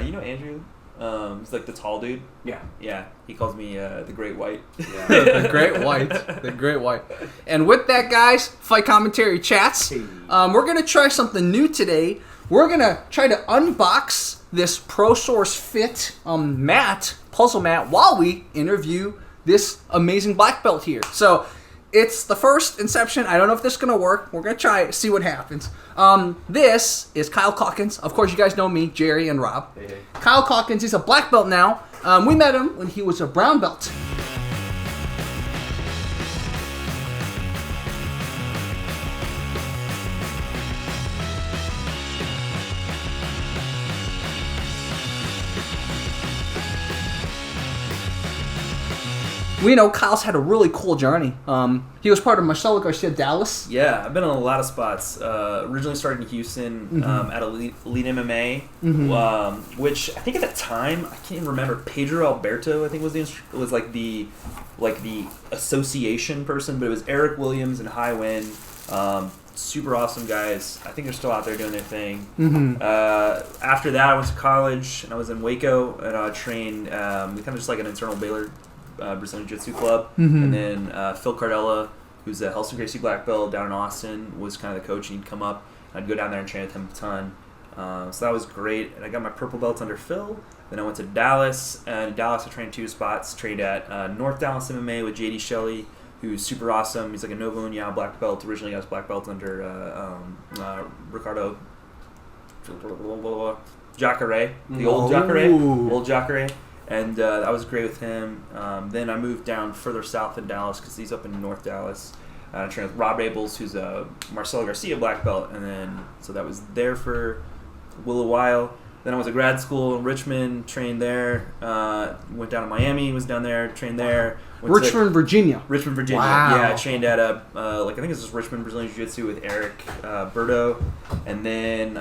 you know Andrew? He's like the tall dude. Yeah. Yeah. He calls me the Great White. Yeah. The Great White. The Great White. And with that, guys, Fight Commentary Chats, we're going to try something new today. We're going to try to unbox this ProsourceFit mat, puzzle mat, while we interview this amazing black belt here. So it's the first inception. I don't know if this is going to work. We're going to try it, see what happens. This is Kyle Calkins. Of course, you guys know me, Jerry, and Rob. Hey. Kyle Calkins, he's a black belt now. We met him when he was a brown belt. We know Kyle's had a really cool journey. He was part of Marcelo Garcia Dallas. Yeah, I've been in a lot of spots. Originally started in Houston at Elite MMA, which I think at the time I can't even remember. Pedro Alberto, I think was the association person, but it was Eric Williams and High Win. Super awesome guys. I think they're still out there doing their thing. After that, I went to college and I was in Waco and I trained. We kind of just like an internal Baylor Brazilian Jiu Jitsu club, and then Phil Cardella, who's a Helson Gracie black belt down in Austin, was kind of the coach, and he'd come up. I'd go down there and train with him a ton. So that was great, and I got my purple belts under Phil. Then I went to Dallas, and in Dallas I trained 2 spots. Trained at North Dallas MMA with JD Shelley, who's super awesome. He's like a Nova União black belt. Originally got his black belt under Ricardo Jacare, the old Jacare. And that was great with him. Then I moved down further south in Dallas because he's up in North Dallas. I trained with Rob Abels, who's a Marcelo Garcia black belt. And then, so that was there for a little while. Then I was at grad school in Richmond, trained there. Went down to Miami, was down there, trained there. Richmond, Virginia. Wow. Yeah, I trained at I think it's just Richmond Brazilian Jiu Jitsu with Eric Berto, and then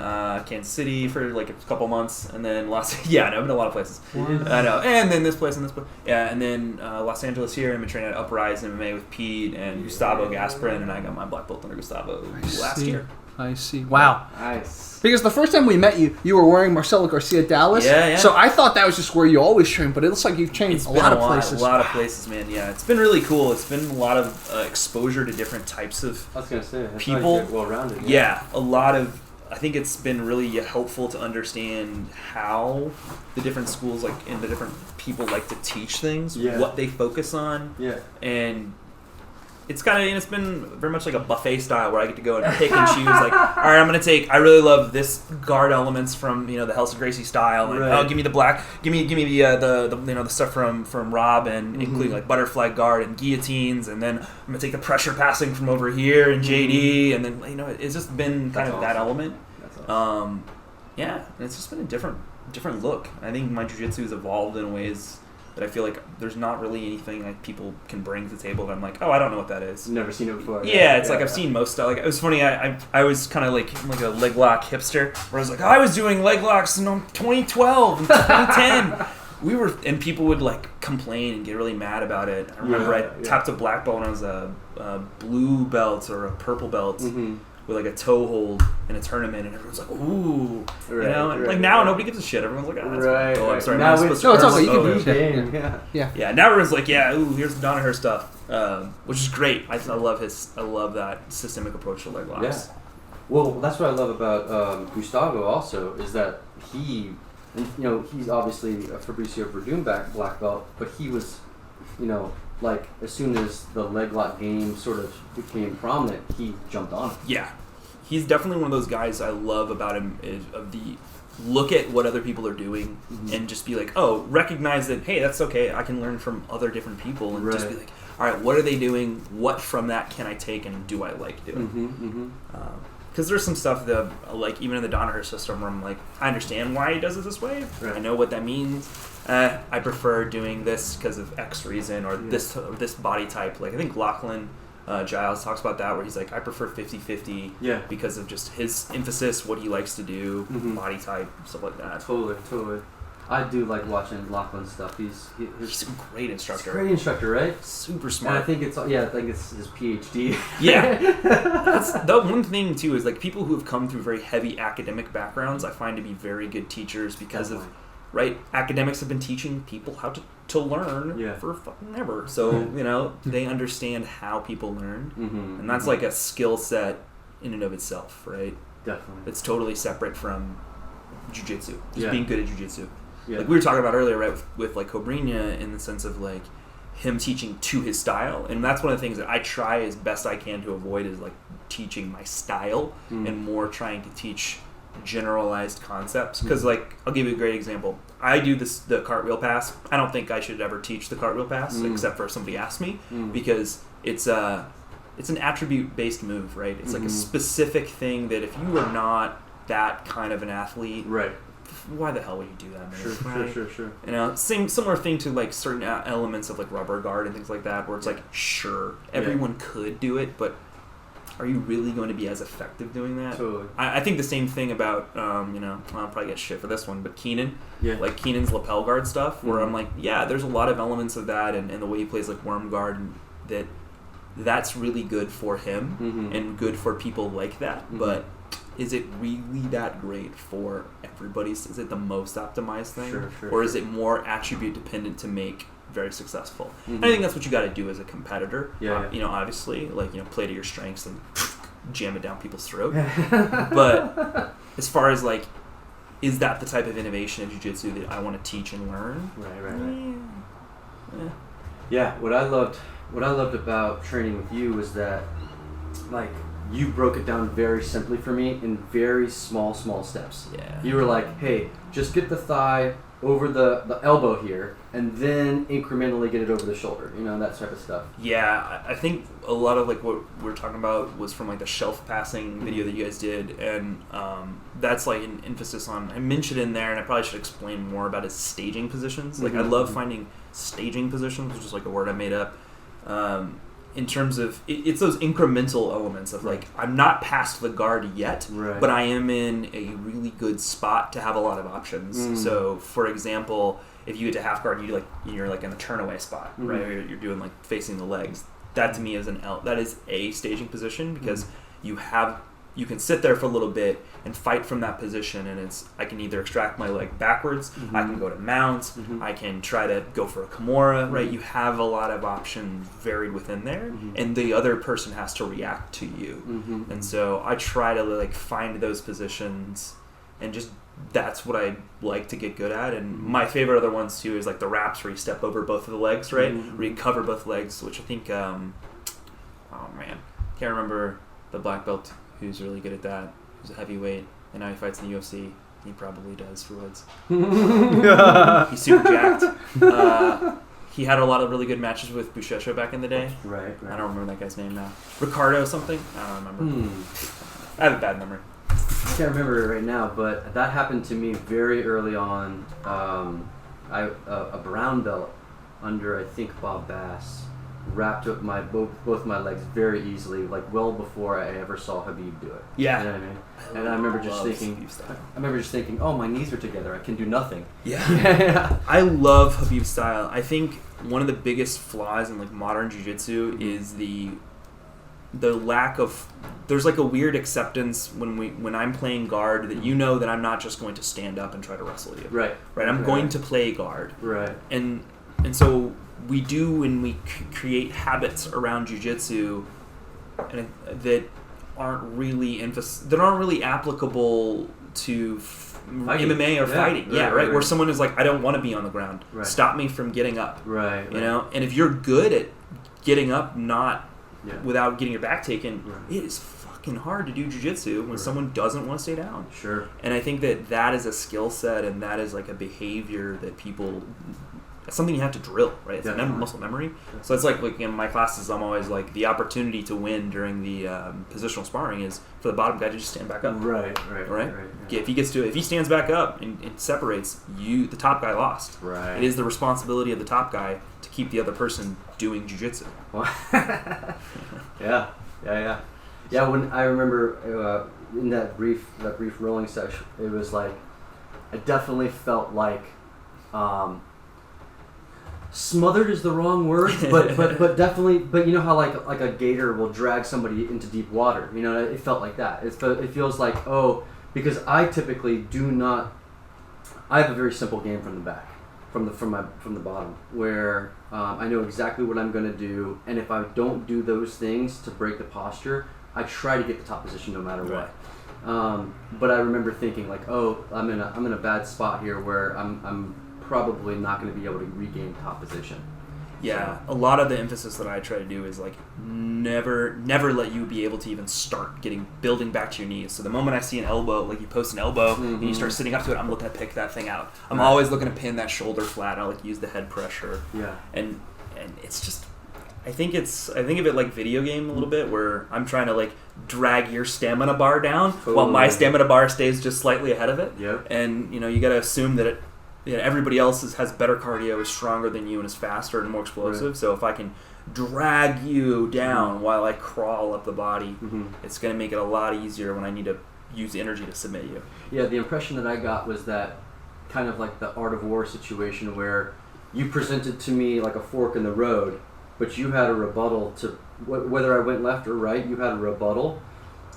Kansas City for like a couple months, and then I've been a lot of places. I know, and then this place and this place. Yeah, and then Los Angeles here. I've been training at Uprise MMA with Pete and Gustavo Gasparin, and I got my black belt under Gustavo last year. I see. Wow. Nice. Because the first time we met you, you were wearing Marcelo Garcia Dallas. Yeah. So I thought that was just where you always trained, but it looks like you've changed a lot of places. A lot of places, man. Yeah, it's been really cool. It's been a lot of exposure to different types of I was gonna say people. Like well-rounded. Yeah, a lot of. I think it's been really helpful to understand how the different schools and the different people like to teach things, what they focus on, and. It's been very much like a buffet style where I get to go and pick and choose. Like, all right, I really love this guard elements from the Helson Gracie style. And, oh, give me the black, give me the stuff from Rob and including like butterfly guard and guillotines. And then I'm gonna take the pressure passing from over here and JD. And then it's just been kind of that element. That's awesome. And it's just been a different look. I think my jiu-jitsu has evolved in ways that I feel like there's not really anything like people can bring to the table that I'm like, oh, I don't know what that is. Never seen it before. Yeah, I've seen most stuff. Like it was funny. I was kind of like a leg lock hipster, where I was like, I was doing leg locks in 2012 and 2010. And people would like complain and get really mad about it. I remember I tapped a black belt when I was a blue belt or a purple belt. With like a toe hold in a tournament, and everyone's like, "Ooh," now nobody gives a shit. Everyone's like, "Oh, that's cool. I'm sorry, now I'm supposed to." No, it's okay. You can do Yeah. Now everyone's like, "Yeah, ooh, here's the Danaher stuff," which is great. I love that systemic approach to leg locks. Yeah. Well, that's what I love about Gustavo also is that he's obviously a Fabricio Verdun black belt, but he was, like as soon as the leg lock game sort of became prominent, he jumped on it. Yeah, he's definitely one of those guys I love about him look at what other people are doing and just be like, oh, recognize that, hey, that's okay. I can learn from other different people and just be like, all right, what are they doing? What from that can I take and do I like doing? Because there's some stuff that, like, even in the Danaher system where I'm like, I understand why he does it this way. I know what that means. I prefer doing this because of X reason or this body type. Like, I think Lachlan Giles talks about that where he's like, I prefer 50-50 because of just his emphasis, what he likes to do, body type, stuff like that. Totally. I do like watching Lachlan's stuff. He's a great instructor. Great instructor, right? Super smart. And I think it's his PhD. Yeah. That's the one thing too is like people who have come through very heavy academic backgrounds I find to be very good teachers because of right? Academics have been teaching people how to learn for fucking ever. So, you know, they understand how people learn. And that's like a skill set in and of itself, right? Definitely. It's totally separate from jiu-jitsu. Just being good at jiu-jitsu. Yeah. Like we were talking about earlier, right, with like Cobrinha, in the sense of like him teaching to his style. And that's one of the things that I try as best I can to avoid, is like teaching my style and more trying to teach generalized concepts. Because like, I'll give you a great example. I do the cartwheel pass. I don't think I should ever teach the cartwheel pass except for if somebody asks me, because it's an attribute based move, right? It's like a specific thing that if you are not that kind of an athlete, right, why the hell would you do that, man? Sure. You know, similar thing to like certain elements of like rubber guard and things like that, where it's like, sure, everyone could do it, but are you really going to be as effective doing that? Totally. I think the same thing about, you know, I'll probably get shit for this one, but Keenan, like Keenan's lapel guard stuff, where I'm like, yeah, there's a lot of elements of that, and the way he plays like worm guard, and that's really good for him and good for people like that, but is it really that great for everybody? Is it the most optimized thing? Or is it more attribute dependent to make very successful? And I think that's what you got to do as a competitor. You know, obviously, like, you know, play to your strengths and jam it down people's throat. But as far as like, is that the type of innovation in jiu-jitsu that I want to teach and learn? Right. Yeah, what I loved about training with you was that, like, you broke it down very simply for me in very small steps. You were like, hey, just get the thigh over the elbow here, and then incrementally get it over the shoulder, you know, that type of stuff. I think a lot of like what we're talking about was from like the shelf passing video that you guys did, and that's like an emphasis on, I mentioned in there, and I probably should explain more about his staging positions. Like I love finding staging positions, which is like a word I made up. In terms of, it's those incremental elements of like, I'm not past the guard yet, but I am in a really good spot to have a lot of options. So, for example, if you get to half guard, you're like in a turn away spot, right? Or you're doing like facing the legs. That to me is that is a staging position, because you can sit there for a little bit and fight from that position, and I can either extract my leg backwards, I can go to mount, I can try to go for a Kimura, right? You have a lot of options varied within there, and the other person has to react to you. And so I try to like find those positions, and just that's what I like to get good at. And my favorite other ones too is like the wraps, where you step over both of the legs, right? Where you cover both legs, which I think, oh man, can't remember the black belt who's really good at that. He's a heavyweight, and now he fights in the UFC. He probably does steroids. He's super jacked. He had a lot of really good matches with Buchecha back in the day. Right. I don't remember that guy's name now. Ricardo something? I don't remember. I have a bad memory. I can't remember it right now, but that happened to me very early on. A brown belt under, I think, Bob Bass, wrapped up both my legs very easily, like well before I ever saw Habib do it. You know what I mean? And I remember just thinking, oh, my knees are together, I can do nothing. I love Habib's style. I think one of the biggest flaws in like modern jiu-jitsu is the lack of, there's like a weird acceptance when I'm playing guard, that you know that I'm not just going to stand up and try to wrestle you. Right. I'm going to play guard. Right. And so we do, when we create habits around jiu-jitsu that aren't really applicable to MMA or fighting. Right. Where someone is like, I don't want to be on the ground. Stop me from getting up. Right. You know, and if you're good at getting up, without getting your back taken, it is fucking hard to do jiu-jitsu when someone doesn't want to stay down. Sure. And I think that is a skill set, and that is like a behavior that people. It's something you have to drill, right? It's muscle memory. So it's like in my classes, I'm always like, the opportunity to win during the positional sparring is for the bottom guy to just stand back up. Right. If he stands back up and it separates, the top guy lost. Right. It is the responsibility of the top guy to keep the other person doing jiu-jitsu. Yeah. When I remember in that brief rolling session, it was like, I definitely felt like. Smothered is the wrong word, but definitely. But you know how like a gator will drag somebody into deep water. You know, it felt like that. It feels like, because I typically do not. I have a very simple game from the back, from the bottom, where I know exactly what I'm going to do, and if I don't do those things to break the posture, I try to get the top position no matter what. But I remember thinking like, oh, I'm in a bad spot here where I'm probably not going to be able to regain top position. Yeah, a lot of the emphasis that I try to do is like never let you be able to even start building back to your knees. So the moment I see an elbow, like you post an elbow and you start sitting up to it, I'm looking to pick that thing out. I'm always looking to pin that shoulder flat. I like use the head pressure. Yeah. And it's just, I think of it like video game a little bit, where I'm trying to like drag your stamina bar down while my stamina bar stays just slightly ahead of it. Yep. And you got to assume that everybody else has better cardio, is stronger than you, and is faster and more explosive. Right. So if I can drag you down while I crawl up the body, it's going to make it a lot easier when I need to use energy to submit you. Yeah, the impression that I got was that kind of like the Art of War situation where you presented to me like a fork in the road, but you had a rebuttal to whether I went left or right. You had a rebuttal,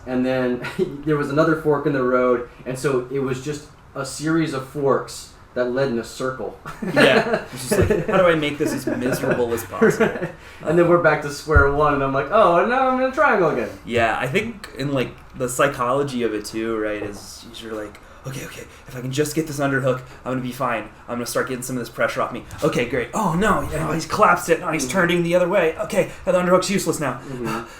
and then there was another fork in the road, and so it was just a series of forks that led in a circle. Yeah, it's just like, how do I make this as miserable as possible? Right. And then we're back to square one, and I'm like, oh, now I'm in a triangle again. Yeah, I think in like the psychology of it too, right? Is you're like, okay, if I can just get this underhook, I'm gonna be fine. I'm gonna start getting some of this pressure off me. Okay, great. Oh no, he's collapsed it. No, he's turning the other way. Okay, the underhook's useless now.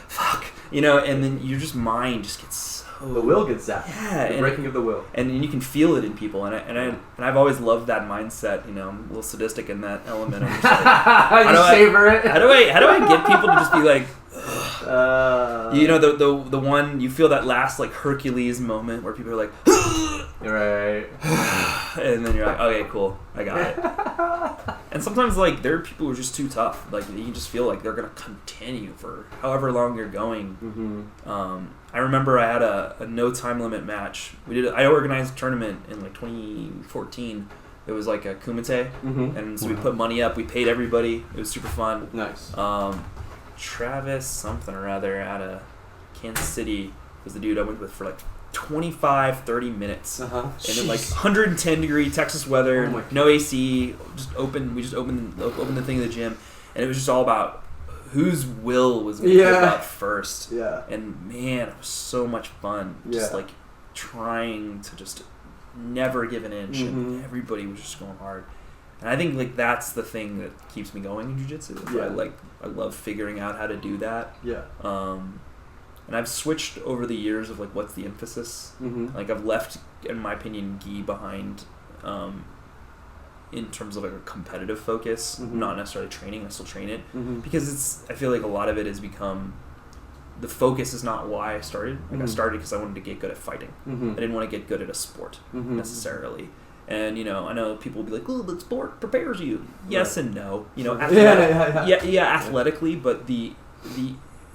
Fuck. And then your mind just gets. The will gets zapped. Yeah, the breaking of the will, and you can feel it in people, and I've always loved that mindset. I'm a little sadistic in that element. I'm just like, savor it. How do I get people to just be like, the one you feel that last like Hercules moment where people are like, right, and then you're like, okay, cool, I got it. And sometimes like there are people who are just too tough. Like you can just feel like they're gonna continue for however long you're going. I remember I had a no time limit match. I organized a tournament in like 2014. It was like a kumite, and so we put money up. We paid everybody. It was super fun. Nice. Travis something or other out of Kansas City was the dude I went with for like 25-30 minutes. And in like 110 degree Texas weather, no AC, just open. We just opened the thing in the gym, and it was just all about whose will was going to pick up first. Yeah. And man, it was so much fun. Just like trying to just never give an inch, and everybody was just going hard. And I think like that's the thing that keeps me going in jiu-jitsu. Yeah. I love figuring out how to do that. Yeah. And I've switched over the years of like what's the emphasis. Like I've left, in my opinion, gi behind. In terms of like a competitive focus, not necessarily training. I still train it because I feel like a lot of it has become, the focus is not why I started. Like I started because I wanted to get good at fighting. I didn't want to get good at a sport necessarily. And I know people will be like, "Oh, but sport prepares you." Yes and no. Athletically, but the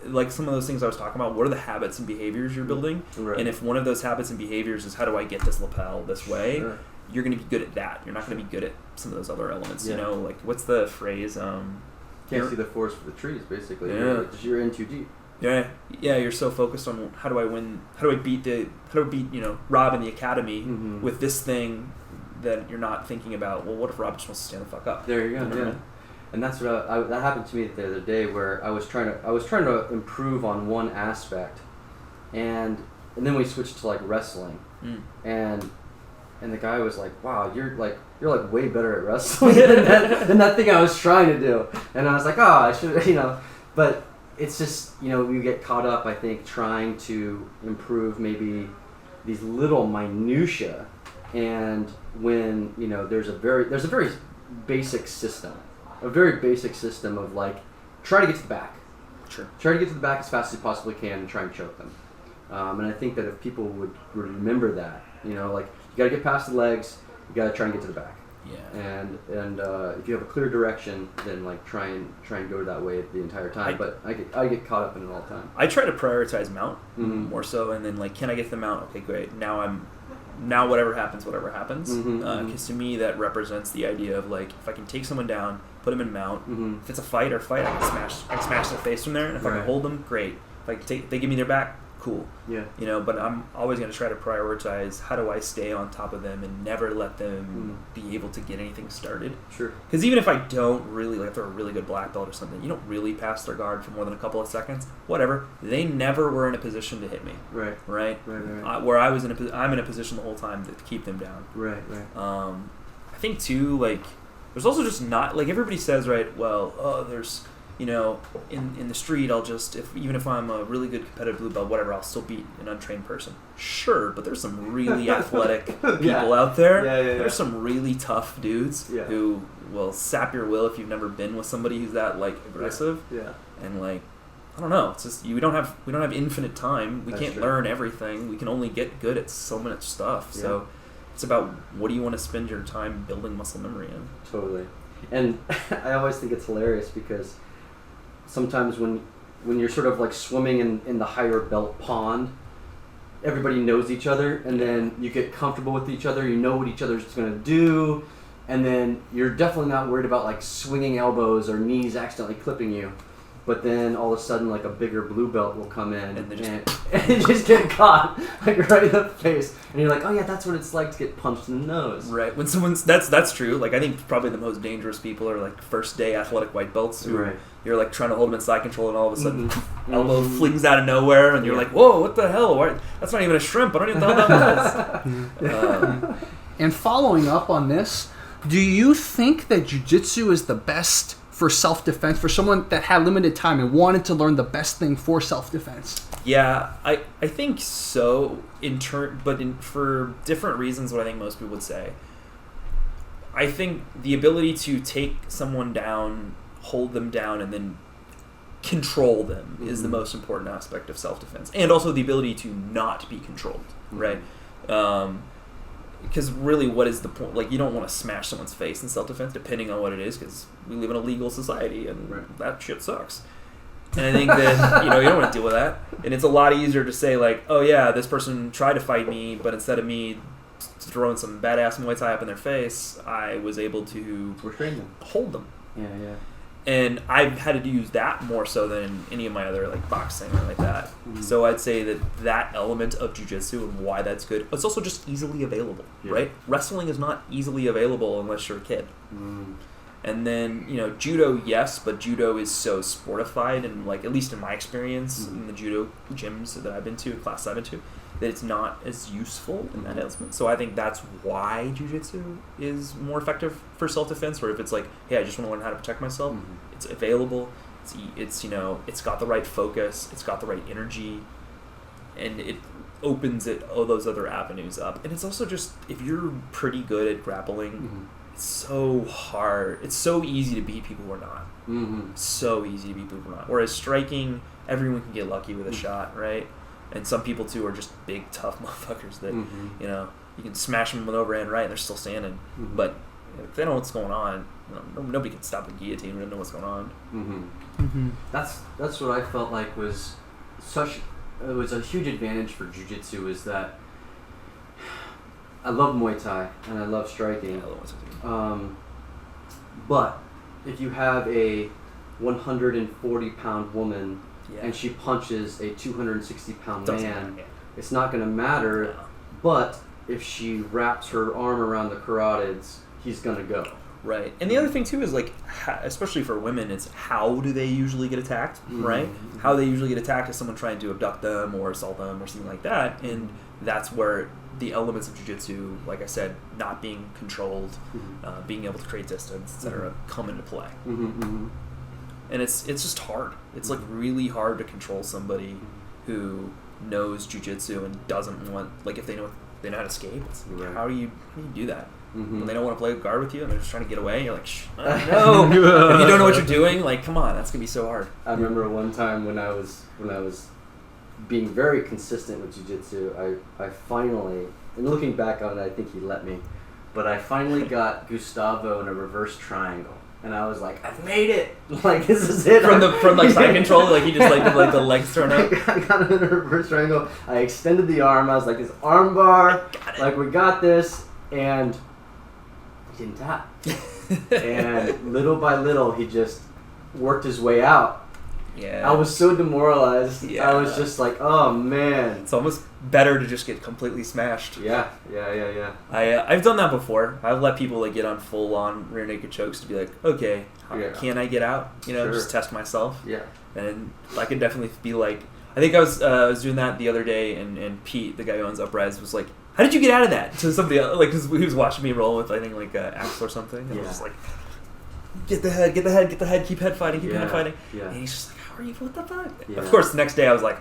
like some of those things I was talking about, what are the habits and behaviors you're building? Right. And if one of those habits and behaviors is how do I get this lapel this way, you're going to be good at that. You're not going to be good at some of those other elements. Like what's the phrase? Can't see the forest for the trees, basically. Yeah. You're in too deep. Yeah, you're so focused on how do I win, how do I beat Rob in the academy with this thing that you're not thinking about, well, what if Rob just wants to stand the fuck up? There you go, yeah. And that's what that happened to me the other day, where I was trying to improve on one aspect, and then we switched to like wrestling, and the guy was like, "Wow, you're like way better at wrestling than that thing I was trying to do," and I was like, "Oh, I should," but it's just we get caught up, I think, trying to improve maybe these little minutia, and when there's a very basic system. A very basic system of like, try to get to the back. Sure. Try to get to the back as fast as you possibly can and try and choke them. And I think that if people would remember that, like you got to get past the legs, you got to try and get to the back. Yeah. And if you have a clear direction, then like try and go that way the entire time. But I get caught up in it all the time. I try to prioritize mount more so, and then like, can I get to the mount? Okay, great. Now whatever happens. Because to me that represents the idea of like, if I can take someone down, put them in mount. If it's a fight, I can smash their face from there. And if I can hold them, great. If they give me their back, cool. Yeah. You know, but I'm always going to try to prioritize how do I stay on top of them and never let them be able to get anything started. Sure. Because even if I don't really, like if they're a really good black belt or something, you don't really pass their guard for more than a couple of seconds, whatever. They never were in a position to hit me. Right. Right? Right. Where I'm in a position the whole time to keep them down. Right. I think too, like, there's also just not, like everybody says, right, well, there's, you know, in the street, I'll just, even if I'm a really good competitive blue belt, whatever, I'll still beat an untrained person. Sure, but there's some really athletic people out there. There's some really tough dudes who will sap your will if you've never been with somebody who's that, like, aggressive. Yeah. And, like, I don't know. It's just we don't have infinite time. We can't learn everything. We can only get good at so much stuff. Yeah. So it's about what do you want to spend your time building muscle memory in. Totally. And I always think it's hilarious because sometimes when you're sort of like swimming in the higher belt pond, everybody knows each other, and then you get comfortable with each other. You know what each other's going to do, and then you're definitely not worried about like swinging elbows or knees accidentally clipping you. But then all of a sudden, like a bigger blue belt will come in and just get caught like right in the face, and you're like, oh yeah, that's what it's like to get punched in the nose. Right. When someone's that's true. Like I think probably the most dangerous people are like first day athletic white belts who you're like trying to hold them in side control, and all of a sudden elbow flings out of nowhere, and you're like, whoa, what the hell? Why? That's not even a shrimp. I don't even know what that was. And following up on this, do you think that jiu-jitsu is the best for self-defense, for someone that had limited time and wanted to learn the best thing for self-defense? Yeah, I think so. For different reasons, what I think most people would say. I think the ability to take someone down, hold them down, and then control them is the most important aspect of self-defense, and also the ability to not be controlled, right? Because really, what is the point? Like, you don't want to smash someone's face in self-defense, depending on what it is, because we live in a legal society, and that shit sucks. And I think that, you don't want to deal with that. And it's a lot easier to say, like, oh yeah, this person tried to fight me, but instead of me throwing some badass Muay Thai up in their face, I was able to hold them. Yeah. And I've had to use that more so than any of my other like boxing or like that. So I'd say that element of jiu-jitsu and why that's good, it's also just easily available, right? Wrestling is not easily available unless you're a kid. And then, judo, yes, but judo is so sportified, and like, at least in my experience in the judo gyms that I've been to, classes I've been to, that it's not as useful in that element. So I think that's why jiu-jitsu is more effective for self-defense, where if it's like, hey, I just want to learn how to protect myself, it's available, it's got the right focus, it's got the right energy, and it opens all those other avenues up. And it's also just, if you're pretty good at grappling, it's so hard. It's so easy to beat people who are not. So easy to beat people who are not. Whereas striking, everyone can get lucky with a shot, right? And some people, too, are just big, tough motherfuckers that, you can smash them with overhand right and they're still standing. But if they know what's going on, nobody can stop the guillotine. We don't know what's going on. That's what I felt like was a huge advantage for jiu-jitsu, is that I love Muay Thai and I love striking. Yeah, I love Muay Thai too. But if you have a 140-pound woman and she punches a 260-pound man, it's not going to matter. No. But if she wraps her arm around the carotids, he's going to go. Right. And the other thing, too, is, like, especially for women, it's how do they usually get attacked, right? How they usually get attacked is someone trying to abduct them or assault them or something like that. And that's where the elements of jiu-jitsu, like I said, not being controlled, being able to create distance, etc., come into play. And it's just hard. It's like really hard to control somebody who knows jiu-jitsu and doesn't want, like, if they know how to escape. It's like, how do you do that? When they don't want to play guard with you and they're just trying to get away, and you're like, no. If you don't know what you're doing, like, come on, that's gonna be so hard. I remember one time when I was being very consistent with jiu-jitsu, I finally, and looking back on it, I think he let me, but I finally got Gustavo in a reverse triangle. And I was like, I've made it! Like, this is it! From side control, like, you just, like the legs thrown up? I got him in a reverse triangle. I extended the arm. I was like, this arm bar. Like, we got this. And he didn't tap. And little by little, he just worked his way out. Yeah. I was so demoralized. Yeah. I was just like, oh man. It's almost better to just get completely smashed. Yeah. I've done that before. I've let people like get on full on rear naked chokes to be like, okay, can I get out? You know, just test myself. Yeah. And I could definitely be like, I think I was doing that the other day, and Pete, the guy who owns Uprise, was like, how did you get out of that? To somebody else, like, because he was watching me roll with, I think, like Axel or something. And I was just like, get the head, keep head fighting. Yeah. And he's just like, how are you? What the fuck? Yeah. Of course, the next day I was like,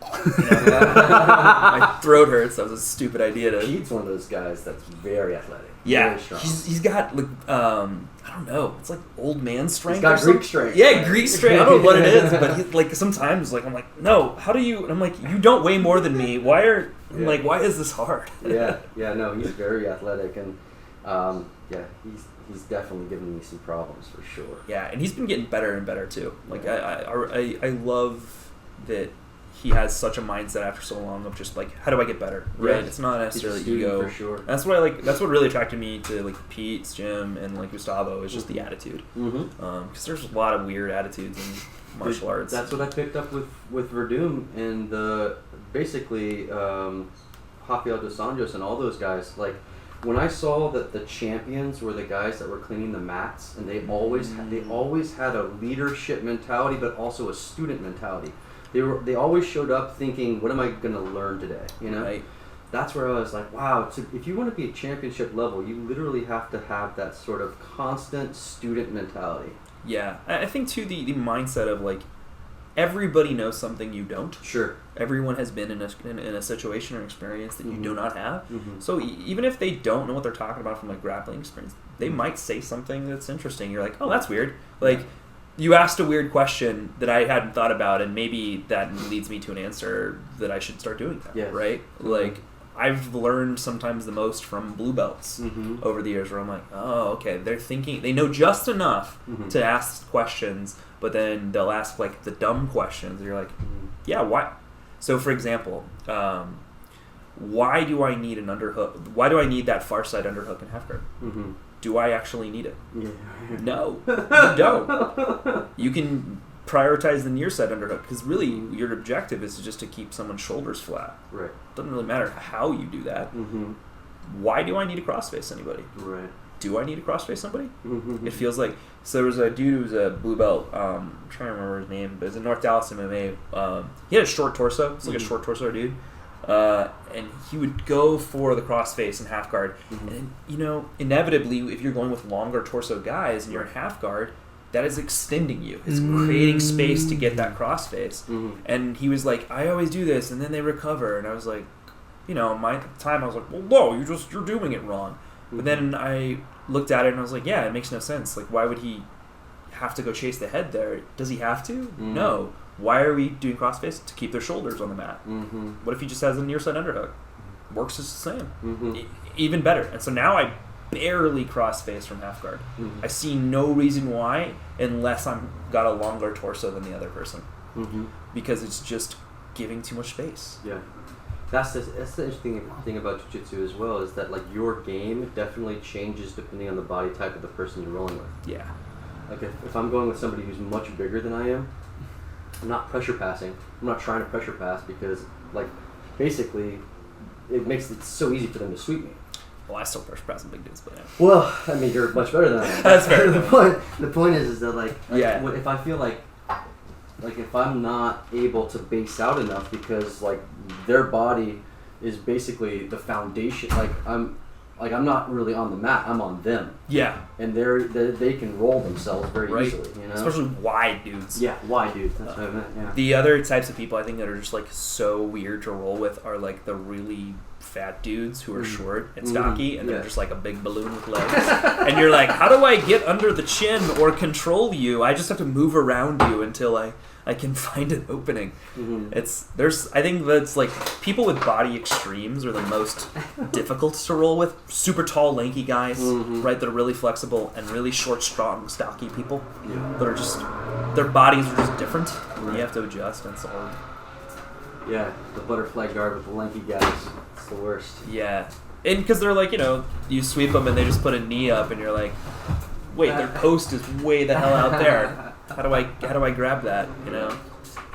my throat hurts. That was a stupid idea to. Pete's one of those guys that's very athletic. Yeah, very strong. he's got like I don't know. It's like old man strength. He's got Greek strength. Yeah, Greek strength. I don't know what it is, but he's like sometimes like I'm like, no, how do you? And I'm like, you don't weigh more than me. Why are like why is this hard? No, he's very athletic, and he's definitely given me some problems for sure. Yeah, and he's been getting better and better too. Like I love that he has such a mindset after so long of just like, how do I get better? Right? Yeah. It's not necessarily ego. For sure. That's what I like. That's what really attracted me to like Pete's gym and like Gustavo is just the attitude. Because there's a lot of weird attitudes in martial arts. That's what I picked up with Verdum and basically Rafael dos Anjos and all those guys. Like when I saw that the champions were the guys that were cleaning the mats, and they always had a leadership mentality, but also a student mentality. They always showed up thinking, what am I going to learn today? You know, right. That's where I was like, wow. If you want to be at championship level, you literally have to have that sort of constant student mentality. Yeah, I think too the mindset of like everybody knows something you don't. Sure. Everyone has been in a situation or experience that you do not have. Mm-hmm. So even if they don't know what they're talking about from like grappling experience, they might say something that's interesting. You're like, oh, that's weird. Like. You asked a weird question that I hadn't thought about, and maybe that leads me to an answer that I should start doing that, right? Like, I've learned sometimes the most from blue belts over the years where I'm like, oh, okay, they know just enough to ask questions, but then they'll ask, like, the dumb questions, and you're like, yeah, why? So, for example, why do I need an underhook? Why do I need that far side underhook and half guard? Do I actually need it? Yeah. No, you don't. You can prioritize the near side underhook because really your objective is just to keep someone's shoulders flat. Right. Doesn't really matter how you do that. Why do I need to crossface anybody? Right. Do I need to crossface somebody? It feels like so. There was a dude who was a blue belt. I'm trying to remember his name, but it's in North Dallas MMA. He had a short torso. It's like a short torso dude. And he would go for the crossface and half guard. And, you know, inevitably, if you're going with longer torso guys and you're in half guard, that is extending you. It's creating space to get that crossface. And he was like, I always do this, and then they recover. And I was like, you know, at the time, I was like, well, no, you're doing it wrong. But then I looked at it and I was like, yeah, it makes no sense. Like, why would he have to go chase the head there? Does he have to? No. Why are we doing crossface? To keep their shoulders on the mat. What if he just has a near side underhook? Works just the same. Even better. And so now I barely crossface from half guard. I see no reason why unless I'm got a longer torso than the other person. Because it's just giving too much space. Yeah. That's the interesting thing about jiu-jitsu as well, is that like your game definitely changes depending on the body type of the person you're rolling with. Yeah. Like if I'm going with somebody who's much bigger than I am, I'm not pressure passing. I'm not trying to pressure pass because, like, basically, it makes it so easy for them to sweep me. Well, I still pressure pass some big dudes, but yeah. Well, I mean, you're much better than I am. That's fair. The point is that, like if I feel like if I'm not able to base out enough because, like, their body is basically the foundation. Like, I'm not really on the mat. I'm on them. Yeah. And they can roll themselves very easily. You know? Especially wide dudes. Yeah, wide dudes. That's what I meant. Yeah. The other types of people I think that are just like so weird to roll with are like the really fat dudes who are short and stocky and they're just like a big balloon with legs. And you're like, how do I get under the chin or control you? I just have to move around you until I can find an opening. I think that's like people with body extremes are the most difficult to roll with. Super tall, lanky guys, right? That are really flexible, and really short, strong, stocky people that are just their bodies are just different. Right. You have to adjust, and it's hard. Yeah, the butterfly guard with the lanky guys. It's the worst. Yeah, and because they're like, you know, you sweep them and they just put a knee up, and you're like, wait, their post is way the hell out there. How do I grab that? You know.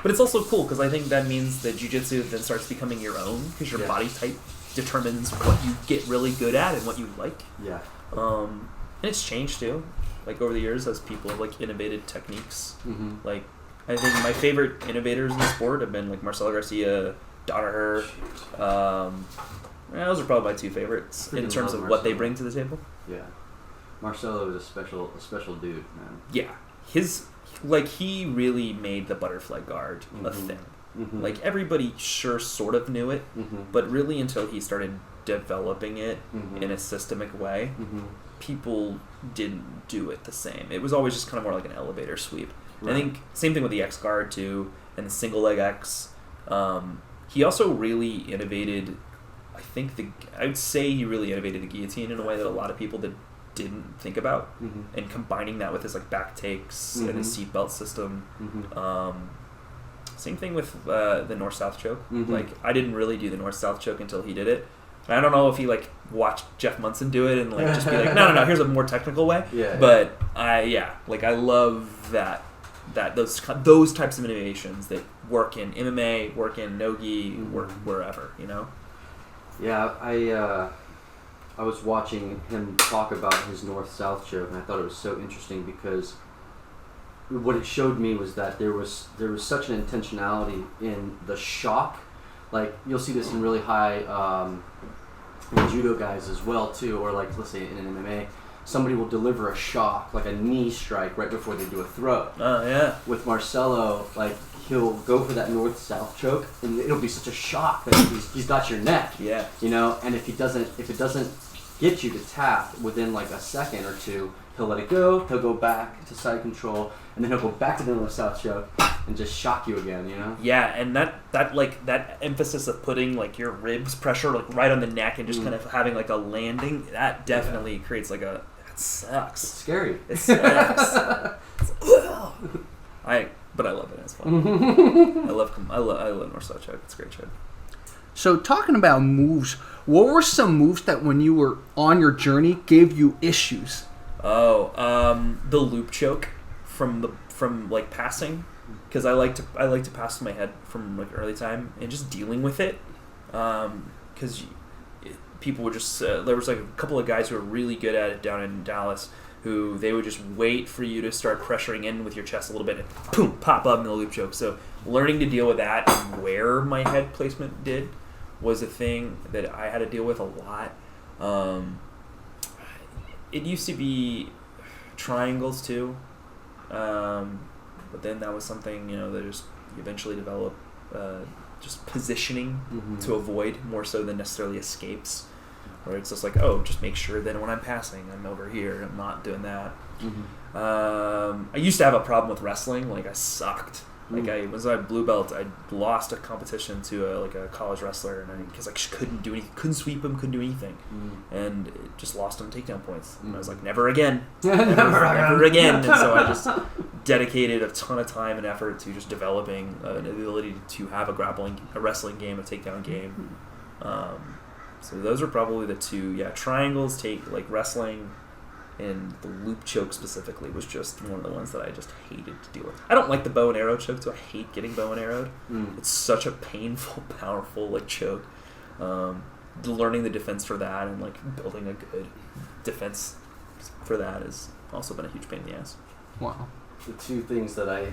But it's also cool because I think that means that jiu-jitsu then starts becoming your own because your body type determines what you get really good at and what you like. Yeah. And it's changed too, like over the years as people have like innovated techniques. Like I think my favorite innovators in the sport have been like Marcelo Garcia, Danaher. Those are probably my two favorites in terms of what they bring to the table. Yeah. Marcelo is a special dude, man. Yeah. He really made the butterfly guard a thing. Like everybody sort of knew it, but really until he started developing it in a systemic way, people didn't do it the same. It was always just kind of more like an elevator sweep. Right. I think same thing with the X guard too, and the single leg X. He also really innovated. I would say he really innovated the guillotine in a way that a lot of people didn't think about, and combining that with his like back takes and his seatbelt system. Same thing with the north-south choke. Like I didn't really do the north-south choke until he did it. I don't know if he like watched Jeff Munson do it and like just be like, no, here's a more technical way. But I love those types of innovations that work in MMA, work in no-gi, work wherever, you know. Yeah, I was watching him talk about his north-south choke, and I thought it was so interesting because what it showed me was that there was such an intentionality in the shock. Like you'll see this in really high judo guys as well too, or like let's say in an MMA, somebody will deliver a shock, like a knee strike right before they do a throw. Oh yeah. With Marcelo, like he'll go for that north-south choke, and it'll be such a shock that he's got your neck. Yeah. You know, and if it doesn't get you to tap within like a second or two, he'll let it go. He'll go back to side control, and then he'll go back to the north-south choke and just shock you again. You know. Yeah, and that emphasis of putting like your ribs pressure like right on the neck and just kind of having like a landing, that definitely creates like that sucks. It's scary. It sucks. But I love it. It's fun. I love north-south choke. It's a great choke. So talking about moves, what were some moves that when you were on your journey gave you issues? The loop choke from like passing, because I like to pass to my head from like early time and just dealing with it, because people would just there was like a couple of guys who were really good at it down in Dallas, who they would just wait for you to start pressuring in with your chest a little bit and boom, pop up in the loop choke. So learning to deal with that and where my head placement did was a thing that I had to deal with a lot. It used to be triangles too, but then that was something, you know, that just eventually developed just positioning to avoid more so than necessarily escapes. Where it's just like, just make sure that when I'm passing, I'm over here. I'm not doing that. I used to have a problem with wrestling. Like I sucked. Like I was a blue belt. I lost a competition to a college wrestler, and because I couldn't do anything, couldn't sweep him, couldn't do anything, and it just lost him takedown points. And I was like, never again, never again. And so I just dedicated a ton of time and effort to just developing an ability to have a wrestling game, a takedown game. So those are probably the two. Yeah, triangles, wrestling, and the loop choke specifically was just one of the ones that I just hated to deal with. I don't like the bow and arrow choke, so I hate getting bow and arrowed. It's such a painful, powerful choke. Learning the defense for that and building a good defense for that has also been a huge pain in the ass. Wow. The two things that I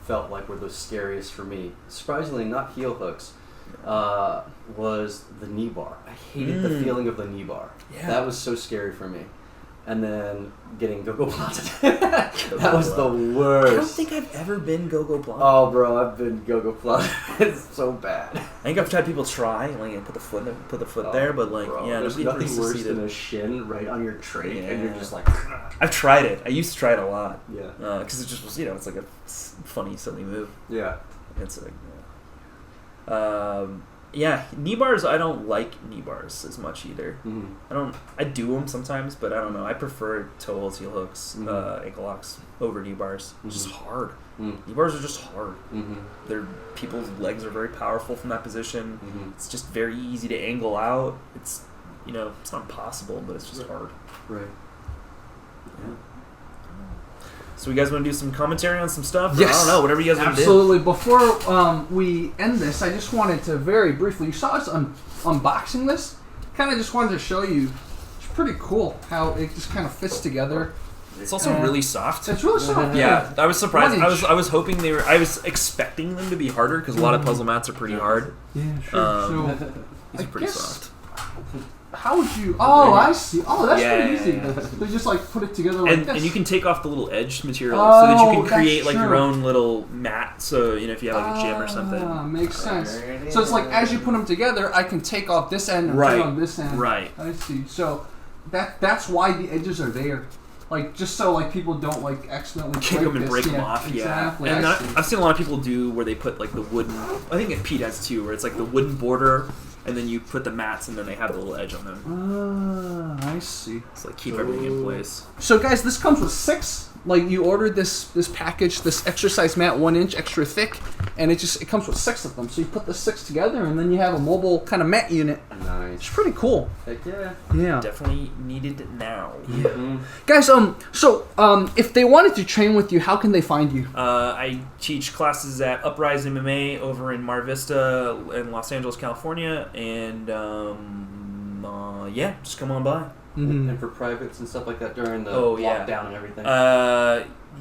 felt like were the scariest for me, surprisingly not heel hooks, was the knee bar. I hated the feeling of the knee bar. Yeah. That was so scary for me. And then getting go-go planted. That was the worst. I don't think I've ever been go-go planted. Oh, bro, I've been go-go planted. It's so bad. I think I've had people try and put the foot there, but bro, yeah, there's nothing worse than a shin right on your trach, and you're just like. I've tried it. I used to try it a lot. Yeah. Because it just was, it's like a funny, silly move. Yeah. It's like. Yeah, knee bars, I don't like knee bars as much either. I do them sometimes, but I don't know. I prefer toe holds, heel hooks, ankle locks over knee bars. It's just hard. Knee bars are just hard. People's legs are very powerful from that position. It's just very easy to angle out. It's, it's not impossible, but it's just hard. Right. Yeah. So you guys want to do some commentary on some stuff? Yes. I don't know, whatever you guys want to do. Absolutely. Before we end this, I just wanted to very briefly, you saw us unboxing this. Kind of just wanted to show you, it's pretty cool how it just kind of fits together. It's also really soft. It's really soft. Yeah, I was surprised. 1 inch. I was hoping I was expecting them to be harder because a lot of puzzle mats are pretty hard. Yeah, sure. So, These are pretty guess- soft. how would you? Oh, I see. Oh, that's Yeah, pretty yeah, easy. yeah. They just like put it together like And, this. and you can take off the little edge material so that you Oh, can create that's like your true. own little mat. So if you have like a gym or something. Makes sense. So it's like as you put them together, I can take off this end and Right. put on this end. Right. I see. So that's why the edges are there. Like just so like people don't like accidentally Kick them and break them off, exactly. yeah. And I see. I've seen a lot of people do where they put like the wooden. I think Pete has too, where it's like the wooden border, and then you put the mats, and then they have a little edge on them. I see. It's like keep everything in place. So guys, this comes with 6. Like you ordered this package, this exercise mat 1 inch extra thick, and it comes with 6 of them. So you put the 6 together, and then you have a mobile kind of mat unit. It's Nice. pretty cool. Heck yeah. Yeah. Definitely needed now. Guys, if they wanted to train with you, how can they find you? I teach classes at Uprise MMA over in Mar Vista in Los Angeles, California, and just come on by. And for privates and stuff like that during the yeah. lockdown and everything.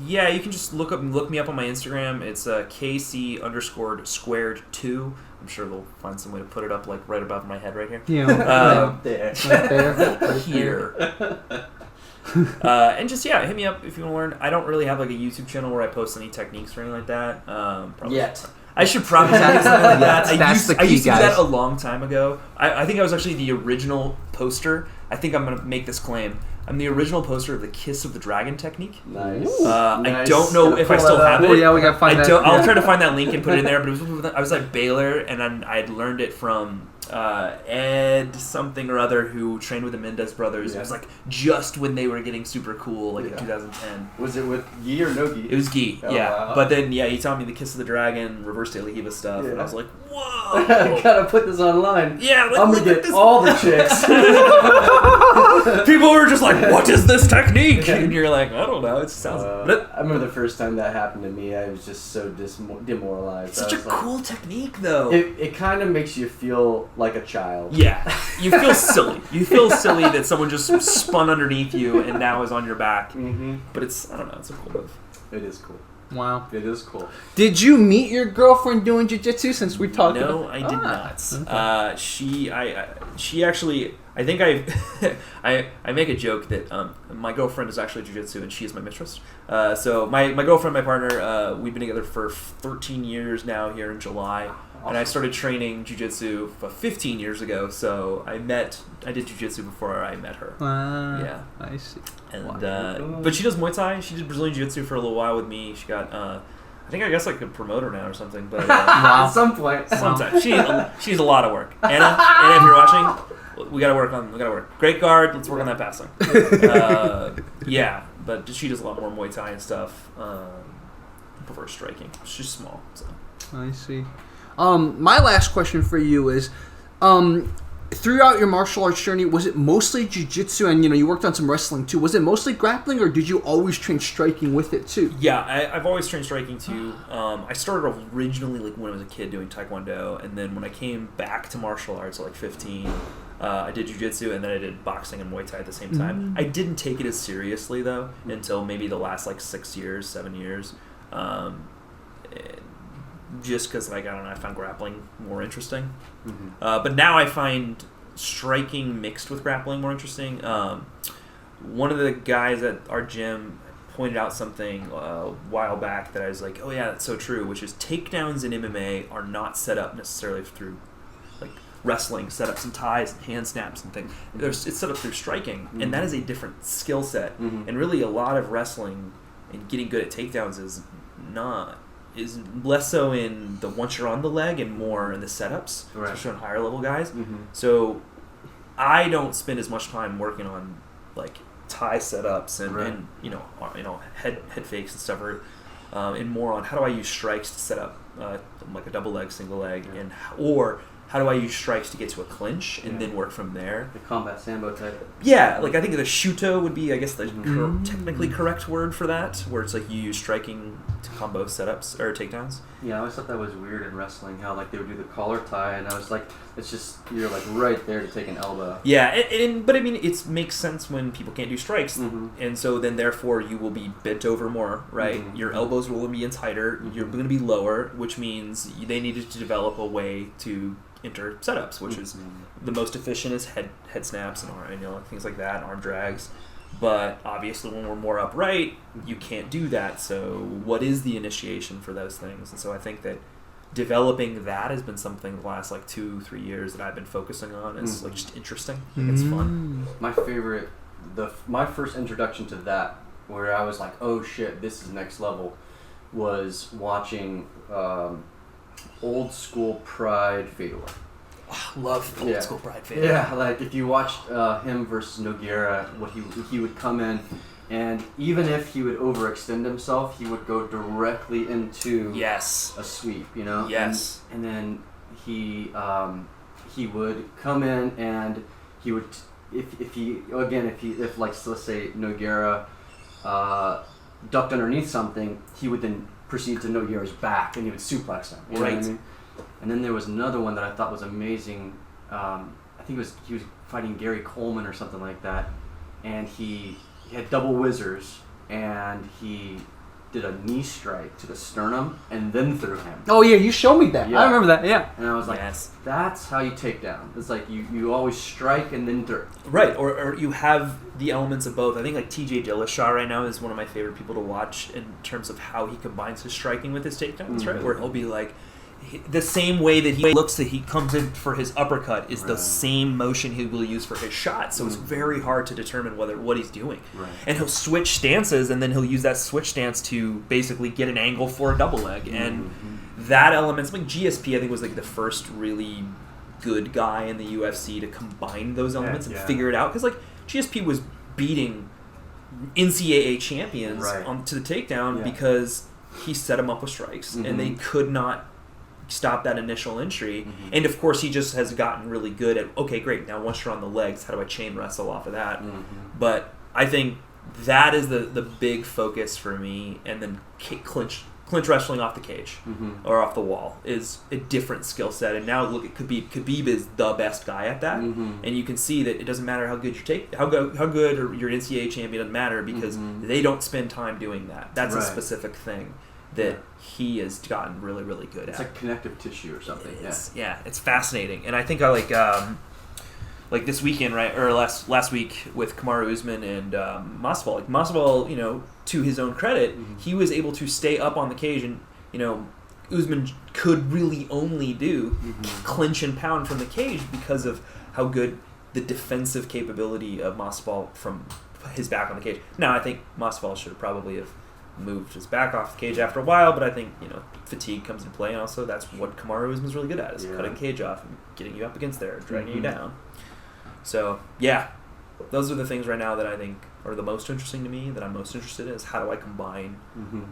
Yeah, you can just look me up on my Instagram. It's KC_squared2. I'm sure they'll find some way to put it up like right above my head right here. Yeah. there. Right there. Here. And just hit me up if you want to learn. I don't really have like a YouTube channel where I post any techniques or anything like that. Probably. Yet. I should probably do something like that. That's the I key, used to do guys. that a long time ago. I think I was actually the original poster. I think I'm going to make this claim. I'm the original poster of the Kiss of the Dragon technique. Nice. I Nice. don't know Gotta if I pull still that have up. it. Oh yeah, we gotta find that. I'll try to find that link and put it in there. But I was like Baylor, and I had learned it from Ed something or other who trained with the Mendez brothers. Yeah. It was like just when they were getting super cool, like in Yeah. 2010. Was it with gi or no gi? It was gi, Oh, yeah. wow. But then, he taught me the Kiss of the Dragon, reverse De La Hiva stuff, and Yeah. I was like, I whoa! gotta put this online. Yeah, like, I'm look gonna at get this. all the chicks. People were just like, what is this technique? And you're like, I don't know, it just sounds... I remember the first time that happened to me, I was just so demoralized. It's such I a was like, cool technique, though. It kind of makes you feel like a child. Yeah, you feel silly. You feel silly that someone just spun underneath you and now is on your back. Mm-hmm. But it's, I don't know, it's a cool move. It is cool. Wow. It is cool. Did you meet your girlfriend doing jiu-jitsu since we talked about No, I did not. Okay. She actually, I think I make a joke that my girlfriend is actually jiu-jitsu and she is my mistress. So my girlfriend, my partner, we've been together for 13 years now here in July. And I started training jiu-jitsu 15 years ago, so I did jiu-jitsu before I met her. Yeah. I see. And but she does Muay Thai. She did Brazilian Jiu Jitsu for a little while with me. She got, I guess I could promote her now or something. But At some point. sometimes she needs a lot of work. Anna, if you're watching, we gotta work. Great guard. Let's work on that passing. But she does a lot more Muay Thai and stuff. I prefer striking. She's small, so. I see. My last question for you is, throughout your martial arts journey, was it mostly jiu-jitsu and, you worked on some wrestling too? Was it mostly grappling or did you always train striking with it too? Yeah, I've always trained striking too. I started originally like when I was a kid doing Taekwondo, and then when I came back to martial arts at like 15, I did jiu-jitsu, and then I did boxing and Muay Thai at the same time. I didn't take it as seriously though until maybe the last like 7 years. Just because, like, I don't know, I found grappling more interesting. Mm-hmm. But now I find striking mixed with grappling more interesting. One of the guys at our gym pointed out something a while back that I was like, oh yeah, that's so true, which is takedowns in MMA are not set up necessarily through, like, wrestling, setups and ties and hand snaps and things. It's set up through striking, and that is a different skill set. And really a lot of wrestling and getting good at takedowns is less so in the once you're on the leg and more in the setups, Right. especially on higher level guys. So I don't spend as much time working on like tie setups and head fakes and stuff, and more on how do I use strikes to set up like a double leg, single leg, or how do I use strikes to get to a clinch and then work from there. The combat sambo type. Yeah, like I think the shuto would be, I guess, the technically correct word for that, where it's like you use striking to combo setups or takedowns. Yeah, I always thought that was weird in wrestling, how like they would do the collar tie, and I was like, it's just, you're like right there to take an elbow. Yeah, but I mean, it makes sense when people can't do strikes, and so then therefore you will be bent over more, right? Your elbows will be in tighter, you're going to be lower, which means they needed to develop a way to enter setups, which is the most efficient is head snaps and things like that, arm drags. But obviously, when we're more upright, you can't do that. So, what is the initiation for those things? And so, I think that developing that has been something the last like 2-3 years that I've been focusing on. It's like just interesting. Like, it's fun. My favorite, my first introduction to that, where I was like, oh shit, this is next level, was watching Old School Pride Fedor. Love Old School Pride Fedor. Yeah, like if you watched him versus Nogueira, what he would come in, and even if he would overextend himself, he would go directly into a sweep, you know. Yes. And then he would come in and he would if like let's say Nogueira ducked underneath something, he would then proceed to Nogueira's back and he would suplex him. You know what I mean? And then there was another one that I thought was amazing. I think he was fighting Gary Coleman or something like that, and he had double whizzers, and he did a knee strike to the sternum and then threw him. Oh yeah, you showed me that. Yeah. I remember that. Yeah. And I was like, that's how you take down. It's like you always strike and then throw. Right, or you have the elements of both. I think like TJ Dillashaw right now is one of my favorite people to watch in terms of how he combines his striking with his takedowns. Right, where he'll be like, the same way that he comes in for his uppercut is the same motion he will use for his shot. So it's very hard to determine what he's doing. Right. And he'll switch stances, and then he'll use that switch stance to basically get an angle for a double leg. And that element, like GSP, I think was like the first really good guy in the UFC to combine those elements and figure it out. Because like GSP was beating NCAA champions to the takedown because he set him up with strikes, and they could not stop that initial entry. And of course he just has gotten really good at, okay, great, now once you're on the legs, how do I chain wrestle off of that? But I think that is the big focus for me. And then clinch wrestling off the cage or off the wall is a different skill set. And now look at Khabib is the best guy at that. And you can see that it doesn't matter how good how good or your NCAA champion, doesn't matter, because they don't spend time doing that. That's a specific thing that he has gotten really, really good at. It's like connective tissue or something. Yeah, it's fascinating. And I think I like this weekend, right, or last week with Kamaru Usman and Masvidal. Like Masvidal, to his own credit, he was able to stay up on the cage, and Usman could really only do clinch and pound from the cage because of how good the defensive capability of Masvidal from his back on the cage. Now, I think Masvidal should probably have moved his back off the cage after a while, but I think fatigue comes into play, and also that's what Kamaru Usman's really good at, is cutting cage off and getting you up against there, dragging you down. So those are the things right now that I think are the most interesting to me, that I'm most interested in, is how do I combine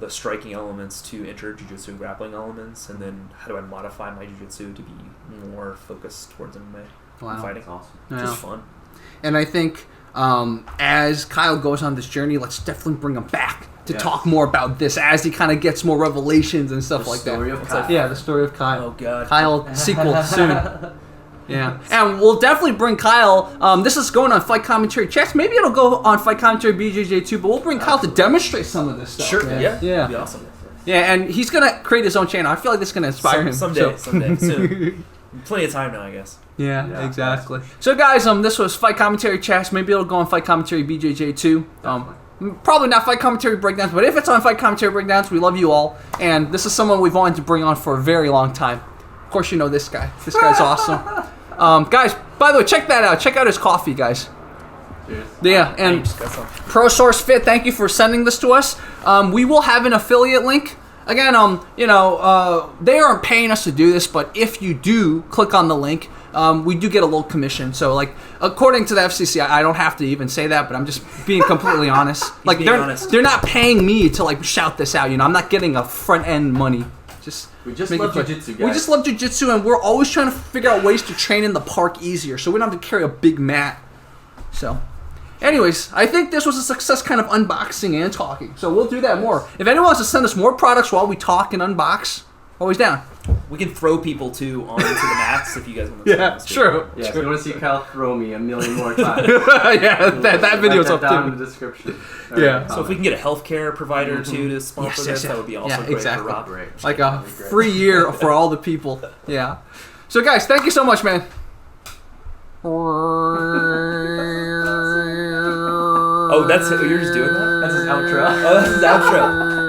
the striking elements to enter jiu-jitsu grappling elements, and then how do I modify my jiu-jitsu to be more focused towards MMA fighting. That's awesome. Just fun. And I think as Kyle goes on this journey, let's definitely bring him back to talk more about this as he kind of gets more revelations and stuff like that. The story of Kyle. Oh God. Kyle sequel soon. Yeah, and we'll definitely bring Kyle. This is going on Fight Commentary Chats. Maybe it'll go on Fight Commentary BJJ too, but we'll bring Kyle to demonstrate some of this stuff. Sure, yeah. That'd be awesome. Yeah, and he's going to create his own channel. I feel like this is going to inspire him. Someday, soon. Plenty of time now, I guess. Yeah, exactly. So guys, this was Fight Commentary Chats. Maybe it'll go on Fight Commentary BJJ too. Probably not Fight Commentary Breakdowns, but if it's on Fight Commentary Breakdowns, we love you all. And this is someone we've wanted to bring on for a very long time. Of course, you know this guy. This guy's awesome. Guys, by the way, check that out. Check out his coffee, guys. Cheers. Yeah, and ProsourceFit, thank you for sending this to us. We will have an affiliate link. Again, they aren't paying us to do this, but if you do click on the link, we do get a little commission. So, like, according to the FCC, I don't have to even say that, but I'm just being completely honest. Like, they're not paying me to like shout this out. I'm not getting a front end money We just make love it fun. jiu-jitsu, guys. We just love jiu-jitsu, and we're always trying to figure out ways to train in the park easier, so we don't have to carry a big mat. So, anyways, I think this was a success kind of unboxing and talking. So we'll do that more. If anyone wants to send us more products while we talk and unbox, always down. We can throw people too onto the mats if you guys want to. Yeah, true. Yeah, if you want to see Kyle throw me a million more times. Yeah, that video's up down too. in the description. Yeah. So if we can get a healthcare provider too to sponsor this, that would be also great exactly. for Rob. Great. Like a free year for all the people. Yeah. So guys, thank you so much, man. Oh, that's it. You're just doing that? That's his outro. Oh, that's his outro.